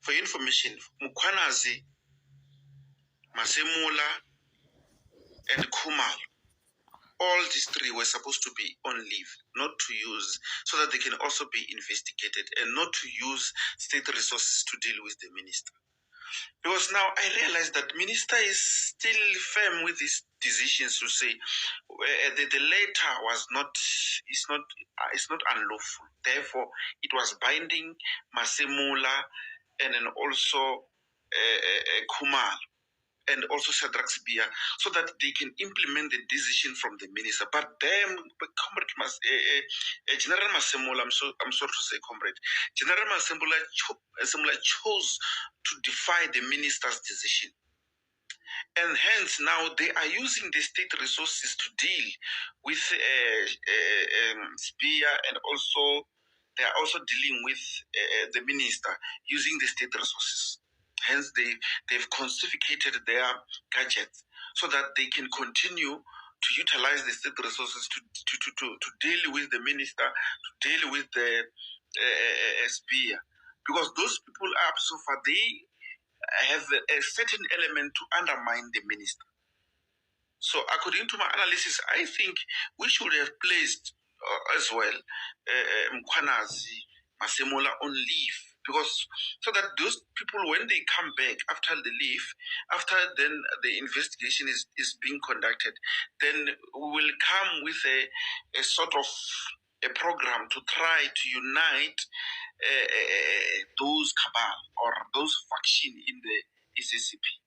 For your information, Mkhwanazi, Masemula, and Kumal, all these three were supposed to be on leave, not to use, so that they can also be investigated and not to use state resources to deal with the minister. Because now I realize that minister is still firm with his decisions to say the letter was not, it's not unlawful. Therefore, it was binding Masemula and then also Kumal and also Shadrach Sibia, so that they can implement the decision from the minister. But then, General Masemola, I'm sorry to say, comrade, General Masemola chose to defy the minister's decision. And hence, now they are using the state resources to deal with Sibia, and also they are also dealing with the minister using the state resources. Hence, they've confiscated their gadgets so that they can continue to utilize the state resources to deal with the minister, to deal with the SPIA. Because those people are so far, they have a certain element to undermine the minister. So according to my analysis, I think we should have placed as well Mkhwanazi, Masemola on leave, because so that those people, when they come back after the leave, after then the investigation is being conducted, then we will come with a sort of a program to try to unite those cabal or those faction in the SACP.